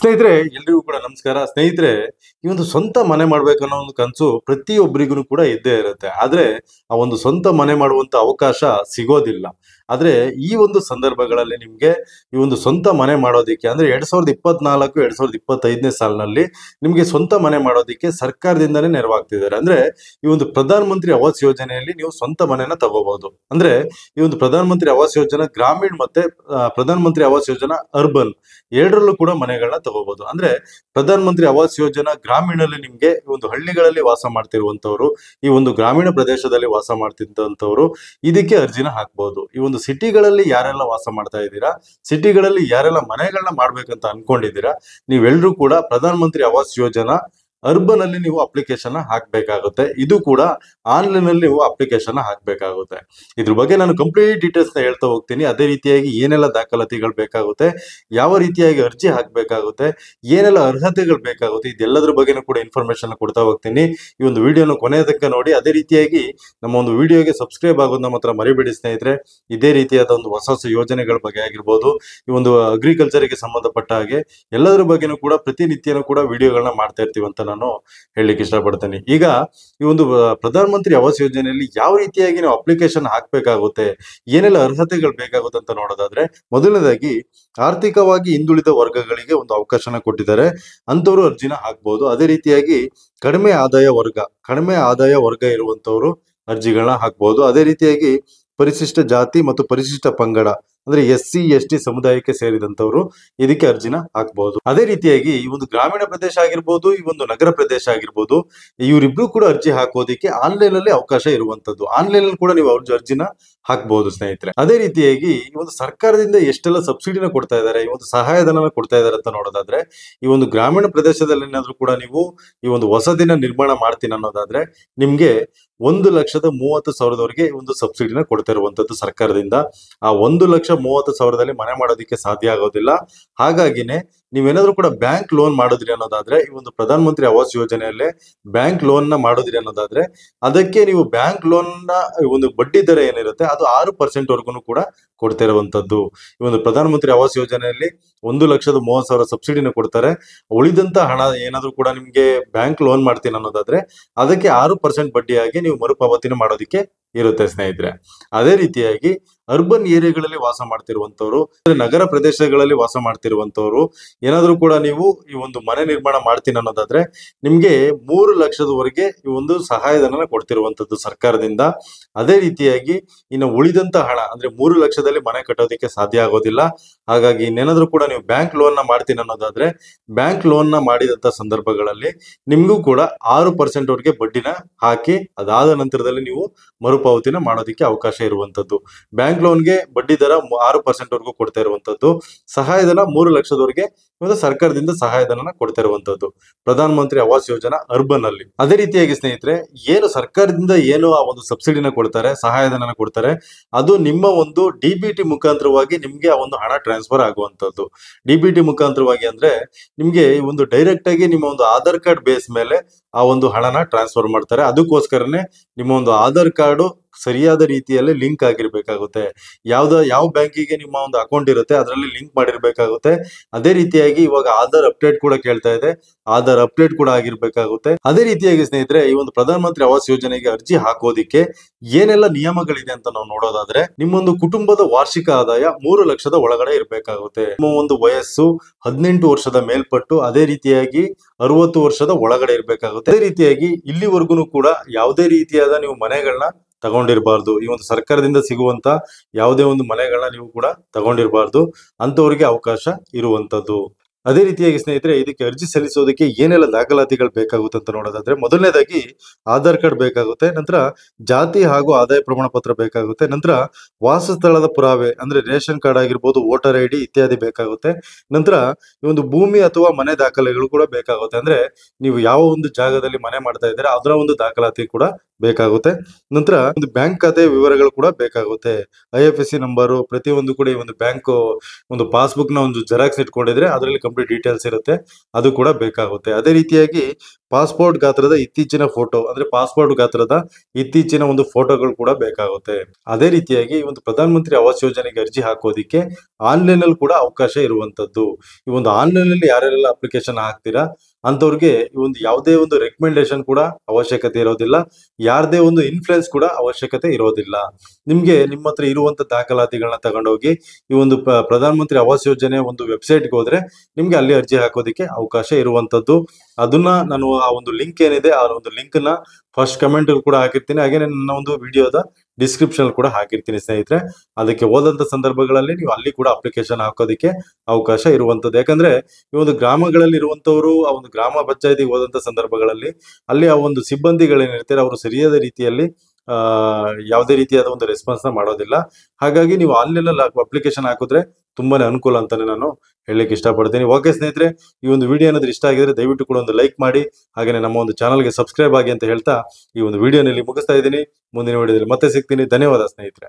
ಸ್ನೇಹಿತರೆ, ಎಲ್ರಿಗೂ ಕೂಡ ನಮಸ್ಕಾರ. ಸ್ನೇಹಿತರೆ, ಈ ಒಂದು ಸ್ವಂತ ಮನೆ ಮಾಡ್ಬೇಕನ್ನೋ ಒಂದು ಕನಸು ಪ್ರತಿಯೊಬ್ಬರಿಗೂ ಕೂಡ ಇದ್ದೇ ಇರುತ್ತೆ. ಆದ್ರೆ ಆ ಒಂದು ಸ್ವಂತ ಮನೆ ಮಾಡುವಂತ ಅವಕಾಶ ಸಿಗೋದಿಲ್ಲ. ಆದ್ರೆ ಈ ಒಂದು ಸಂದರ್ಭಗಳಲ್ಲಿ ನಿಮ್ಗೆ ಈ ಒಂದು ಸ್ವಂತ ಮನೆ ಮಾಡೋದಿಕ್ಕೆ ಅಂದ್ರೆ 2024 2025ನೇ ಸಾಲಿನಲ್ಲಿ ನಿಮ್ಗೆ ಸ್ವಂತ ಮನೆ ಮಾಡೋದಿಕ್ಕೆ ಸರ್ಕಾರದಿಂದನೇ ನೆರವಾಗ್ತಿದ್ದಾರೆ. ಅಂದ್ರೆ ಈ ಒಂದು ಪ್ರಧಾನ ಮಂತ್ರಿ ಆವಾಸ್ ಯೋಜನೆಯಲ್ಲಿ ನೀವು ಸ್ವಂತ ಮನೆನ ತಗೋಬಹುದು. ಅಂದ್ರೆ ಈ ಒಂದು ಪ್ರಧಾನ ಮಂತ್ರಿ ಆವಾಸ್ ಯೋಜನಾ ಗ್ರಾಮೀಣ ಮತ್ತೆ ಪ್ರಧಾನ ಮಂತ್ರಿ ಆವಾಸ್ ಯೋಜನಾ ಅರ್ಬನ್ ಎರಡರಲ್ಲೂ ಕೂಡ ಮನೆಗಳನ್ನ ತಗೋಬಹುದು. ಅಂದ್ರೆ ಪ್ರಧಾನ ಮಂತ್ರಿ ಆವಾಸ್ ಯೋಜನಾ ಗ್ರಾಮೀಣಲ್ಲಿ ನಿಮ್ಗೆ ಈ ಒಂದು ಹಳ್ಳಿಗಳಲ್ಲಿ ವಾಸ ಮಾಡ್ತಿರುವಂತವ್ರು, ಈ ಒಂದು ಗ್ರಾಮೀಣ ಪ್ರದೇಶದಲ್ಲಿ ವಾಸ ಮಾಡ್ತಿದ್ದಂತವ್ರು ಇದಕ್ಕೆ ಅರ್ಜಿನ ಹಾಕ್ಬಹುದು. ಈ ಒಂದು ಸಿಟಿಗಳಲ್ಲಿ ಯಾರೆಲ್ಲ ವಾಸ ಮಾಡ್ತಾ ಇದ್ದೀರಾ, ಸಿಟಿಗಳಲ್ಲಿ ಯಾರೆಲ್ಲ ಮನೆಗಳನ್ನ ಮಾಡ್ಬೇಕಂತ ಅನ್ಕೊಂಡಿದ್ದೀರಾ, ನೀವೆಲ್ಲರೂ ಕೂಡ ಪ್ರಧಾನ ಮಂತ್ರಿ ಆವಾಸ್ ಯೋಜನಾ ಅರ್ಬನ್ ಅಲ್ಲಿ ನೀವು ಅಪ್ಲಿಕೇಶನ್ ಹಾಕ್ಬೇಕಾಗುತ್ತೆ. ಇದು ಕೂಡ ಆನ್ಲೈನ್ ಅಲ್ಲಿ ನೀವು ಅಪ್ಲಿಕೇಶನ್ ಹಾಕ್ಬೇಕಾಗುತ್ತೆ. ಇದ್ರ ಬಗ್ಗೆ ನಾನು ಕಂಪ್ಲೀಟ್ ಡೀಟೇಲ್ಸ್ ನ ಹೇಳ್ತಾ ಹೋಗ್ತೀನಿ. ಅದೇ ರೀತಿಯಾಗಿ ಏನೆಲ್ಲ ದಾಖಲಾತಿಗಳು ಬೇಕಾಗುತ್ತೆ, ಯಾವ ರೀತಿಯಾಗಿ ಅರ್ಜಿ ಹಾಕ್ಬೇಕಾಗುತ್ತೆ, ಏನೆಲ್ಲ ಅರ್ಹತೆಗಳು ಬೇಕಾಗುತ್ತೆ, ಇದೆಲ್ಲದ್ರ ಬಗ್ಗೆನೂ ಕೂಡ ಇನ್ಫಾರ್ಮೇಶನ್ ಕೊಡ್ತಾ ಹೋಗ್ತೀನಿ. ಈ ಒಂದು ವಿಡಿಯೋನ ಕೊನೆಯ ತನಕ ನೋಡಿ. ಅದೇ ರೀತಿಯಾಗಿ ನಮ್ಮ ಒಂದು ವಿಡಿಯೋಗೆ ಸಬ್ಸ್ಕ್ರೈಬ್ ಆಗೋದನ್ನ ಮಾತ್ರ ಮರಿಬೇಡಿ ಸ್ನೇಹಿತರೆ. ಇದೇ ರೀತಿಯಾದ ಒಂದು ಹೊಸ ಹೊಸ ಯೋಜನೆಗಳ ಬಗ್ಗೆ ಆಗಿರ್ಬೋದು, ಈ ಒಂದು ಅಗ್ರಿಕಲ್ಚರ್ಗೆ ಸಂಬಂಧಪಟ್ಟ ಹಾಗೆ ಎಲ್ಲದರ ಬಗ್ಗೆನೂ ಕೂಡ ಪ್ರತಿನಿತ್ಯನೂ ಕೂಡ ವಿಡಿಯೋಗಳನ್ನ ಮಾಡ್ತಾ ಇರ್ತೀವಿ ಅಂತ ನಾನು ಹೇಳಲಿಕ್ಕೆ ಇಷ್ಟಪಡ್ತೇನೆ. ಈಗ ಈ ಒಂದು ಪ್ರಧಾನ ಮಂತ್ರಿ ಆವಾಸ್ ಯೋಜನೆಯಲ್ಲಿ ಯಾವ ರೀತಿಯಾಗಿ ನಾವು ಅಪ್ಲಿಕೇಶನ್ ಹಾಕ್ಬೇಕಾಗುತ್ತೆ, ಏನೆಲ್ಲ ಅರ್ಹತೆಗಳು ಬೇಕಾಗುತ್ತೆ ಅಂತ ನೋಡೋದಾದ್ರೆ, ಮೊದಲನೇದಾಗಿ ಆರ್ಥಿಕವಾಗಿ ಹಿಂದುಳಿದ ವರ್ಗಗಳಿಗೆ ಒಂದು ಅವಕಾಶನ ಕೊಟ್ಟಿದ್ದಾರೆ, ಅಂತವರು ಅರ್ಜಿನ ಹಾಕ್ಬಹುದು. ಅದೇ ರೀತಿಯಾಗಿ ಕಡಿಮೆ ಆದಾಯ ವರ್ಗ ಇರುವಂತವರು ಅರ್ಜಿಗಳನ್ನ ಹಾಕ್ಬಹುದು. ಅದೇ ರೀತಿಯಾಗಿ ಪರಿಶಿಷ್ಟ ಜಾತಿ ಮತ್ತು ಪರಿಶಿಷ್ಟ ಪಂಗಡ ಅಂದ್ರೆ SC ST ಸಮುದಾಯಕ್ಕೆ ಸೇರಿದಂತವರು ಇದಕ್ಕೆ ಅರ್ಜಿನ ಹಾಕ್ಬಹುದು. ಅದೇ ರೀತಿಯಾಗಿ ಈ ಒಂದು ಗ್ರಾಮೀಣ ಪ್ರದೇಶ ಆಗಿರ್ಬೋದು, ಈ ಒಂದು ನಗರ ಪ್ರದೇಶ ಆಗಿರ್ಬೋದು, ಇವರಿಬ್ರು ಕೂಡ ಅರ್ಜಿ ಹಾಕೋದಿಕ್ಕೆ ಆನ್ಲೈನ್ ಅಲ್ಲಿ ಅವಕಾಶ ಇರುವಂತದ್ದು. ಆನ್ಲೈನ್ ಅಲ್ಲಿ ಕೂಡ ನೀವು ಅರ್ಜಿನ ಹಾಕ್ಬಹುದು ಸ್ನೇಹಿತರೆ. ಅದೇ ರೀತಿಯಾಗಿ ಈ ಒಂದು ಸರ್ಕಾರದಿಂದ ಎಷ್ಟೆಲ್ಲ ಸಬ್ಸಿಡಿನ ಕೊಡ್ತಾ ಇದ್ದಾರೆ, ಈ ಒಂದು ಸಹಾಯಧನ ಕೊಡ್ತಾ ಇದ್ದಾರೆ ಅಂತ ನೋಡೋದಾದ್ರೆ, ಈ ಒಂದು ಗ್ರಾಮೀಣ ಪ್ರದೇಶದಲ್ಲಿ ಏನಾದ್ರೂ ಕೂಡ ನೀವು ಈ ಒಂದು ಹೊಸದಿನ ನಿರ್ಮಾಣ ಮಾಡ್ತೀನಿ ಅನ್ನೋದಾದ್ರೆ ನಿಮ್ಗೆ 1,30,30,000ವರೆಗೆ ಒಂದು ಸಬ್ಸಿಡಿನ ಕೊಡ್ತಾ ಇರುವಂತದ್ದು ಸರ್ಕಾರದಿಂದ. ಆ 1,30,30,000ದಲ್ಲಿ ಮನೆ ಮಾಡೋದಕ್ಕೆ ಸಾಧ್ಯ ಆಗೋದಿಲ್ಲ. ಹಾಗಾಗಿನೇ ನೀವೇನಾದ್ರೂ ಕೂಡ ಬ್ಯಾಂಕ್ ಲೋನ್ ಮಾಡಿದ್ರಿ ಅನ್ನೋದಾದ್ರೆ, ಈ ಒಂದು ಪ್ರಧಾನ ಮಂತ್ರಿ ಆವಾಸ್ ಯೋಜನೆಯಲ್ಲೇ ಬ್ಯಾಂಕ್ ಲೋನ್ ನ ಮಾಡಿದ್ರಿ ಅನ್ನೋದಾದ್ರೆ, ಅದಕ್ಕೆ ನೀವು ಬ್ಯಾಂಕ್ ಲೋನ್ ನ ಒಂದು ಬಡ್ಡಿ ದರ ಏನಿರುತ್ತೆ ಅದು 6% ವರೆಗೂ ಕೂಡ ಕೊಡ್ತಾ ಇರುವಂತದ್ದು. ಈ ಒಂದು ಪ್ರಧಾನ ಮಂತ್ರಿ ಆವಾಸ್ ಯೋಜನೆಯಲ್ಲಿ 1,30,30,000 ಸಬ್ಸಿಡಿನ ಕೊಡ್ತಾರೆ. ಉಳಿದಂತ ಹಣ ಏನಾದ್ರೂ ಕೂಡ ನಿಮ್ಗೆ ಬ್ಯಾಂಕ್ ಲೋನ್ ಮಾಡ್ತೀನಿ ಅನ್ನೋದಾದ್ರೆ ಅದಕ್ಕೆ 6% ಬಡ್ಡಿಯಾಗಿ ನೀವು ಮರುಪಾವತಿನ ಮಾಡೋದಕ್ಕೆ ಇರುತ್ತೆ ಸ್ನೇಹಿತರೆ. ಅದೇ ರೀತಿಯಾಗಿ ಅರ್ಬನ್ ಏರಿಯಾಗಳಲ್ಲಿ ವಾಸ ಮಾಡ್ತಿರುವಂತವ್ರು, ನಗರ ಪ್ರದೇಶಗಳಲ್ಲಿ ವಾಸ ಮಾಡ್ತಿರುವಂತವ್ರು ಏನಾದ್ರೂ ಕೂಡ ನೀವು ಈ ಒಂದು ಮನೆ ನಿರ್ಮಾಣ ಮಾಡ್ತೀನಿ ಅನ್ನೋದಾದ್ರೆ ನಿಮ್ಗೆ 3 ಲಕ್ಷದವರೆಗೆ ಈ ಒಂದು ಸಹಾಯಧನ ಕೊಡ್ತಿರುವಂತದ್ದು ಸರ್ಕಾರದಿಂದ. ಅದೇ ರೀತಿಯಾಗಿ ಇನ್ನು ಉಳಿದಂತ ಹಣ ಅಂದ್ರೆ 3 ಲಕ್ಷದಲ್ಲಿ ಮನೆ ಕಟ್ಟೋದಕ್ಕೆ ಸಾಧ್ಯ ಆಗೋದಿಲ್ಲ. ಹಾಗಾಗಿ ಇನ್ನೇನಾದ್ರೂ ಕೂಡ ನೀವು ಬ್ಯಾಂಕ್ ಲೋನ್ ನ ಮಾಡ್ತೀನಿ ಅನ್ನೋದಾದ್ರೆ ಬ್ಯಾಂಕ್ ಲೋನ್ ನ ಮಾಡಿದಂತ ಸಂದರ್ಭಗಳಲ್ಲಿ ನಿಮ್ಗೂ ಕೂಡ 6% ವರೆಗೆ ಬಡ್ಡಿನ ಹಾಕಿ ಅದಾದ ನಂತರದಲ್ಲಿ ನೀವು ಮರುಪಾವತಿನ ಮಾಡೋದಕ್ಕೆ ಅವಕಾಶ ಇರುವಂತದ್ದು. ಬ್ಯಾಂಕ್ ಲೋನ್ಗೆ ಬಡ್ಡಿ ದರ 6% ವರೆಗೂ ಕೊಡ್ತಾ ಇರುವಂತದ್ದು. ಸಹಾಯಧನ 3 ಲಕ್ಷದವರೆಗೆ ಒಂದು ಸರ್ಕಾರದಿಂದ ಸಹಾಯಧನ ಕೊಡ್ತಾ ಇರುವಂತದ್ದು ಪ್ರಧಾನ ಮಂತ್ರಿ ಆವಾಸ್ ಯೋಜನಾ ಅರ್ಬನ್ ಅಲ್ಲಿ. ಅದೇ ರೀತಿಯಾಗಿ ಸ್ನೇಹಿತರೆ, ಏನು ಸರ್ಕಾರದಿಂದ ಏನು ಆ ಒಂದು ಸಬ್ಸಿಡಿನ ಕೊಡ್ತಾರೆ, ಸಹಾಯಧನ ಕೊಡ್ತಾರೆ, ಅದು ನಿಮ್ಮ ಒಂದು DBT ಮುಖಾಂತರವಾಗಿ ನಿಮ್ಗೆ ಆ ಒಂದು ಹಣ ಟ್ರಾನ್ಸ್ಫರ್ ಆಗುವಂತದ್ದು. DBT ಮುಖಾಂತರವಾಗಿ ಅಂದ್ರೆ ನಿಮ್ಗೆ ಒಂದು ಡೈರೆಕ್ಟ್ ಆಗಿ ನಿಮ್ಮ ಒಂದು ಆಧಾರ್ ಕಾರ್ಡ್ ಬೇಸ್ ಮೇಲೆ ಆ ಒಂದು ಹಣನ ಟ್ರಾನ್ಸ್ಫರ್ ಮಾಡ್ತಾರೆ. ಅದಕ್ಕೋಸ್ಕರನೇ ನಿಮ್ಮ ಒಂದು ಆಧಾರ್ ಕಾರ್ಡು ಸರಿಯಾದ ರೀತಿಯಲ್ಲಿ ಲಿಂಕ್ ಆಗಿರ್ಬೇಕಾಗುತ್ತೆ. ಯಾವ ಬ್ಯಾಂಕಿಗೆ ನಿಮ್ಮ ಒಂದು ಅಕೌಂಟ್ ಇರುತ್ತೆ ಅದರಲ್ಲಿ ಲಿಂಕ್ ಮಾಡಿರ್ಬೇಕಾಗುತ್ತೆ. ಅದೇ ರೀತಿಯಾಗಿ ಇವಾಗ ಆಧಾರ್ ಅಪ್ಡೇಟ್ ಕೂಡ ಕೇಳ್ತಾ ಇದೆ, ಆಧಾರ್ ಅಪ್ಡೇಟ್ ಕೂಡ ಆಗಿರ್ಬೇಕಾಗುತ್ತೆ. ಅದೇ ರೀತಿಯಾಗಿ ಸ್ನೇಹಿತರೆ, ಈ ಒಂದು ಪ್ರಧಾನ ಮಂತ್ರಿ ಆವಾಸ್ ಯೋಜನೆಗೆ ಅರ್ಜಿ ಹಾಕೋದಿಕ್ಕೆ ಏನೆಲ್ಲ ನಿಯಮಗಳಿದೆ ಅಂತ ನಾವು ನೋಡೋದಾದ್ರೆ, ನಿಮ್ಮೊಂದು ಕುಟುಂಬದ ವಾರ್ಷಿಕ ಆದಾಯ 3 ಲಕ್ಷದ ಒಳಗಡೆ ಇರ್ಬೇಕಾಗುತ್ತೆ. ನಿಮ್ಮ ಒಂದು ವಯಸ್ಸು 18 ವರ್ಷದ ಮೇಲ್ಪಟ್ಟು, ಅದೇ ರೀತಿಯಾಗಿ 60 ವರ್ಷದ ಒಳಗಡೆ ಇರ್ಬೇಕಾಗುತ್ತೆ. ಅದೇ ರೀತಿಯಾಗಿ ಇಲ್ಲಿವರೆಗೂ ಕೂಡ ಯಾವುದೇ ರೀತಿಯಾದ ನೀವು ಮನೆಗಳನ್ನ ತಗೊಂಡಿರಬಾರ್ದು. ಈ ಒಂದು ಸರ್ಕಾರದಿಂದ ಸಿಗುವಂತ ಯಾವುದೇ ಒಂದು ಮನೆಗಳನ್ನ ನೀವು ಕೂಡ ತಗೊಂಡಿರಬಾರ್ದು. ಅಂತವರಿಗೆ ಅವಕಾಶ ಇರುವಂತದ್ದು. ಅದೇ ರೀತಿಯಾಗಿ ಸ್ನೇಹಿತರೆ, ಇದಕ್ಕೆ ಅರ್ಜಿ ಸಲ್ಲಿಸೋದಕ್ಕೆ ಏನೆಲ್ಲ ದಾಖಲಾತಿಗಳು ಬೇಕಾಗುತ್ತೆ ಅಂತ ನೋಡೋದಾದ್ರೆ, ಮೊದಲನೇದಾಗಿ ಆಧಾರ್ ಕಾರ್ಡ್ ಬೇಕಾಗುತ್ತೆ, ನಂತರ ಜಾತಿ ಹಾಗೂ ಆದಾಯ ಪ್ರಮಾಣ ಪತ್ರ ಬೇಕಾಗುತ್ತೆ, ನಂತರ ವಾಸಸ್ಥಳದ ಪುರಾವೆ ಅಂದ್ರೆ ರೇಷನ್ ಕಾರ್ಡ್ ಆಗಿರ್ಬೋದು, ವೋಟರ್ ID ಇತ್ಯಾದಿ ಬೇಕಾಗುತ್ತೆ. ನಂತರ ಈ ಒಂದು ಭೂಮಿ ಅಥವಾ ಮನೆ ದಾಖಲೆಗಳು ಕೂಡ ಬೇಕಾಗುತ್ತೆ. ಅಂದ್ರೆ ನೀವು ಯಾವ ಒಂದು ಜಾಗದಲ್ಲಿ ಮನೆ ಮಾಡ್ತಾ ಇದ್ದೀರಾ ಅದರ ಒಂದು ದಾಖಲಾತಿ ಕೂಡ ಬೇಕಾಗುತ್ತೆ. ನಂತರ ಒಂದು ಬ್ಯಾಂಕ್ ಖಾತೆ ವಿವರಗಳು ಕೂಡ ಬೇಕಾಗುತ್ತೆ. IFSC ನಂಬರು ಪ್ರತಿಯೊಂದು ಕೂಡ ಈ ಒಂದು ಬ್ಯಾಂಕ್ ಒಂದು ಪಾಸ್ಬುಕ್ ನ ಒಂದು ಜೆರಾಕ್ಸ್ ಇಟ್ಕೊಂಡಿದ್ರೆ ಅದರಲ್ಲಿ ಕಂಪ್ಲೀಟ್ ಡೀಟೇಲ್ಸ್ ಇರುತ್ತೆ, ಅದು ಕೂಡ ಬೇಕಾಗುತ್ತೆ. ಅದೇ ರೀತಿಯಾಗಿ ಪಾಸ್ಪೋರ್ಟ್ ಗಾತ್ರದ ಇತ್ತೀಚಿನ ಫೋಟೋ ಅಂದ್ರೆ ಪಾಸ್ಪೋರ್ಟ್ ಗಾತ್ರದ ಇತ್ತೀಚಿನ ಒಂದು ಫೋಟೋಗಳು ಕೂಡ ಬೇಕಾಗುತ್ತೆ. ಅದೇ ರೀತಿಯಾಗಿ ಈ ಒಂದು ಪ್ರಧಾನ ಮಂತ್ರಿ ಆವಾಸ್ ಯೋಜನೆಗೆ ಅರ್ಜಿ ಹಾಕೋದಿಕ್ಕೆ ಆನ್ಲೈನ್ ಅಲ್ಲಿ ಕೂಡ ಅವಕಾಶ ಇರುವಂತದ್ದು. ಈ ಒಂದು ಆನ್ಲೈನ್ ಅಲ್ಲಿ ಯಾರೆಲ್ಲ ಅಪ್ಲಿಕೇಶನ್ ಹಾಕ್ತೀರಾ ಅಂತವ್ರಿಗೆ ಈ ಒಂದು ಯಾವುದೇ ಒಂದು ರೆಕಮೆಂಡೇಶನ್ ಕೂಡ ಅವಶ್ಯಕತೆ ಇರೋದಿಲ್ಲ, ಯಾರದೇ ಒಂದು ಇನ್ಫ್ಲುಯೆನ್ಸ್ ಕೂಡ ಅವಶ್ಯಕತೆ ಇರೋದಿಲ್ಲ. ನಿಮ್ಗೆ ನಿಮ್ಮ ಹತ್ರ ಇರುವಂತ ದಾಖಲಾತಿಗಳನ್ನ ತಗೊಂಡೋಗಿ ಈ ಒಂದು ಪ್ರಧಾನ ಮಂತ್ರಿ ಆವಾಸ್ ಯೋಜನೆ ಒಂದು ವೆಬ್ಸೈಟ್ಗೆ ಹೋದ್ರೆ ನಿಮ್ಗೆ ಅಲ್ಲಿ ಅರ್ಜಿ ಹಾಕೋದಿಕ್ಕೆ ಅವಕಾಶ ಇರುವಂತದ್ದು. ಅದನ್ನ ನಾನು ಆ ಒಂದು ಲಿಂಕ್ ಏನಿದೆ ಆ ಒಂದು ಲಿಂಕ್ ನ ಫಸ್ಟ್ ಕಮೆಂಟ್ ಅಲ್ಲಿ ಕೂಡ ಹಾಕಿರ್ತೀನಿ, ಹಾಗೆ ನನ್ನ ಒಂದು ವಿಡಿಯೋದ ಡಿಸ್ಕ್ರಿಪ್ಷನ್ ಕೂಡ ಹಾಕಿರ್ತೀನಿ ಸ್ನೇಹಿತರೆ. ಅದಕ್ಕೆ ಹೋದಂತ ಸಂದರ್ಭಗಳಲ್ಲಿ ನೀವು ಅಲ್ಲಿ ಕೂಡ ಅಪ್ಲಿಕೇಶನ್ ಹಾಕೋದಿಕ್ಕೆ ಅವಕಾಶ ಇರುವಂತದ್ದು. ಯಾಕಂದ್ರೆ ಈ ಒಂದು ಗ್ರಾಮಗಳಲ್ಲಿ ಇರುವಂತವರು ಆ ಒಂದು ಗ್ರಾಮ ಪಂಚಾಯತಿಗೆ ಹೋದಂತ ಸಂದರ್ಭಗಳಲ್ಲಿ ಅಲ್ಲಿ ಆ ಒಂದು ಸಿಬ್ಬಂದಿಗಳೇನಿರ್ತಾರೆ ಅವರು ಸರಿಯಾದ ರೀತಿಯಲ್ಲಿ ಯಾವುದೇ ರೀತಿಯಾದ ಒಂದು ರೆಸ್ಪಾನ್ಸ್ ನ ಮಾಡೋದಿಲ್ಲ. ಹಾಗಾಗಿ ನೀವು ಆನ್ಲೈನ್ ಅಲ್ಲಿ ಅಪ್ಲಿಕೇಶನ್ ಹಾಕಿದ್ರೆ ತುಂಬಾನೇ ಅನುಕೂಲ ಅಂತಾನೆ ನಾನು ಹೇಳಲಿಕ್ಕೆ ಇಷ್ಟಪಡ್ತೀನಿ. ಓಕೆ ಸ್ನೇಹಿತರೆ, ಈ ಒಂದು ವಿಡಿಯೋ ಏನಾದ್ರು ಇಷ್ಟ ಆಗಿದ್ರೆ ದಯವಿಟ್ಟು ಕೂಡ ಒಂದು ಲೈಕ್ ಮಾಡಿ, ಹಾಗೆ ನಮ್ಮ ಒಂದು ಚಾನಲ್ಗೆ ಸಬ್ಸ್ಕ್ರೈಬ್ ಆಗಿ ಅಂತ ಹೇಳ್ತಾ ಈ ಒಂದು ವಿಡಿಯೋನಲ್ಲಿ ಮುಗಿಸ್ತಾ ಇದ್ದೀನಿ. ಮುಂದಿನ ವಿಡಿಯೋದಲ್ಲಿ ಮತ್ತೆ ಸಿಗ್ತೀನಿ. ಧನ್ಯವಾದ ಸ್ನೇಹಿತರೆ.